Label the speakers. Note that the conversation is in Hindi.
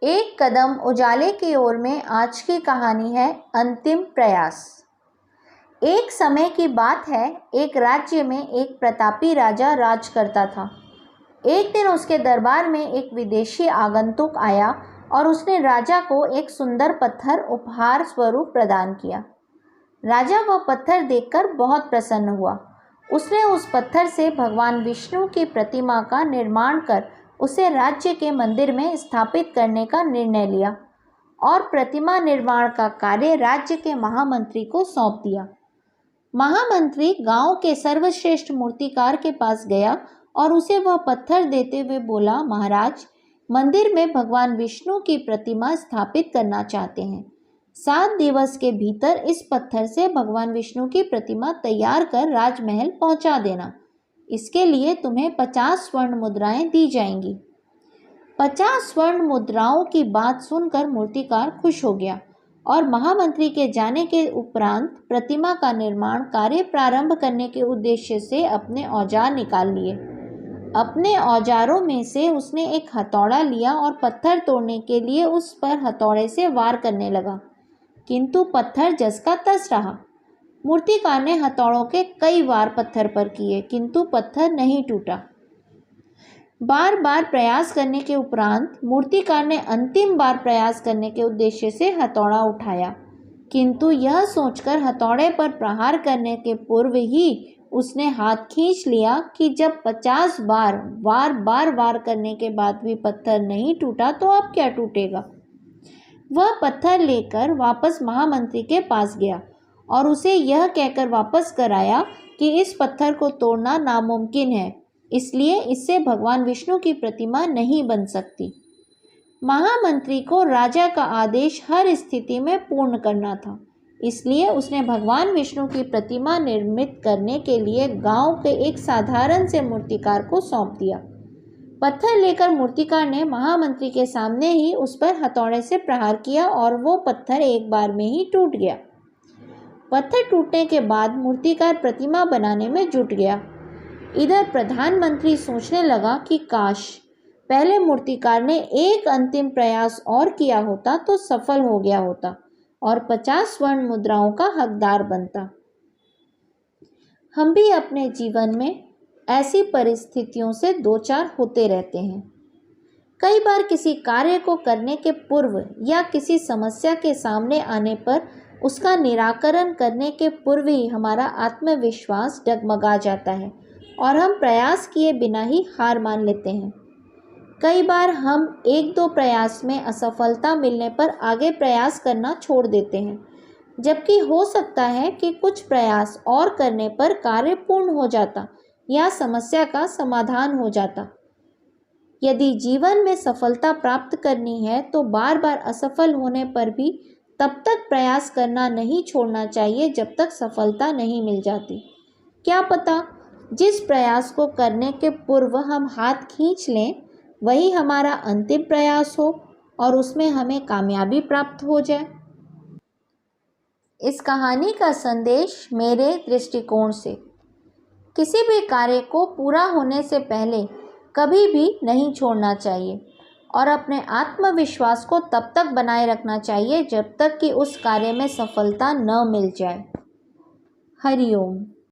Speaker 1: एक कदम उजाले की ओर में आज की कहानी है अंतिम प्रयास। एक समय की बात है, एक राज्य में एक प्रतापी राजा राज करता था। एक दिन उसके दरबार में एक विदेशी आगंतुक आया और उसने राजा को एक सुंदर पत्थर उपहार स्वरूप प्रदान किया। राजा वह पत्थर देखकर बहुत प्रसन्न हुआ। उसने उस पत्थर से भगवान विष्णु की प्रतिमा का निर्माण कर उसे राज्य के मंदिर में स्थापित करने का निर्णय लिया और प्रतिमा निर्माण का कार्य राज्य के महामंत्री को सौंप दिया। महामंत्री गांव के सर्वश्रेष्ठ मूर्तिकार के पास गया और उसे वह पत्थर देते हुए बोला, महाराज, मंदिर में भगवान विष्णु की प्रतिमा स्थापित करना चाहते हैं। 7 दिवस के भीतर इस पत्थर से भगवान विष्णु की प्रतिमा तैयार कर राजमहल पहुंचा देना। इसके लिए तुम्हें 50 स्वर्ण मुद्राएं दी जाएंगी। 50 स्वर्ण मुद्राओं की बात सुनकर मूर्तिकार खुश हो गया और महामंत्री के जाने के उपरांत प्रतिमा का निर्माण कार्य प्रारंभ करने के उद्देश्य से अपने औजार निकाल लिए। अपने औजारों में से उसने एक हथौड़ा लिया और पत्थर तोड़ने के लिए उस पर हथौड़े से वार करने लगा, किंतु पत्थर जस का तस रहा। मूर्तिकार ने हथौड़ों के कई वार पत्थर पर किए, किंतु पत्थर नहीं टूटा। बार बार प्रयास करने के उपरांत मूर्तिकार ने अंतिम बार प्रयास करने के उद्देश्य से हथौड़ा उठाया, किंतु यह सोचकर हथौड़े पर प्रहार करने के पूर्व ही उसने हाथ खींच लिया कि जब 50 बार वार करने के बाद भी पत्थर नहीं टूटा तो अब क्या टूटेगा। वह पत्थर लेकर वापस महामंत्री के पास गया और उसे यह कहकर वापस कराया कि इस पत्थर को तोड़ना नामुमकिन है, इसलिए इससे भगवान विष्णु की प्रतिमा नहीं बन सकती। महामंत्री को राजा का आदेश हर स्थिति में पूर्ण करना था, इसलिए उसने भगवान विष्णु की प्रतिमा निर्मित करने के लिए गांव के एक साधारण से मूर्तिकार को सौंप दिया। पत्थर लेकर मूर्तिकार ने महामंत्री के सामने ही उस पर हथौड़े से प्रहार किया और वो पत्थर एक बार में ही टूट गया। पत्थर टूटने के बाद मूर्तिकार प्रतिमा बनाने में जुट गया। इधर प्रधानमंत्री सोचने लगा कि काश पहले मूर्तिकार ने एक अंतिम प्रयास और किया होता तो सफल हो गया होता और 50 स्वर्ण मुद्राओं का हकदार बनता। हम भी अपने जीवन में ऐसी परिस्थितियों से दो चार होते रहते हैं। कई बार किसी कार्य को करने के पूर्व या किसी समस्या के सामने आने पर उसका निराकरण करने के पूर्व ही हमारा आत्मविश्वास डगमगा जाता है और हम प्रयास किए बिना ही हार मान लेते हैं। कई बार हम 1-2 प्रयास में असफलता मिलने पर आगे प्रयास करना छोड़ देते हैं, जबकि हो सकता है कि कुछ प्रयास और करने पर कार्य पूर्ण हो जाता या समस्या का समाधान हो जाता। यदि जीवन में सफलता प्राप्त करनी है तो बार बार असफल होने पर भी तब तक प्रयास करना नहीं छोड़ना चाहिए जब तक सफलता नहीं मिल जाती। क्या पता जिस प्रयास को करने के पूर्व हम हाथ खींच लें वही हमारा अंतिम प्रयास हो और उसमें हमें कामयाबी प्राप्त हो जाए। इस कहानी का संदेश मेरे दृष्टिकोण से, किसी भी कार्य को पूरा होने से पहले कभी भी नहीं छोड़ना चाहिए और अपने आत्मविश्वास को तब तक बनाए रखना चाहिए जब तक कि उस कार्य में सफलता न मिल जाए। हरि ओम।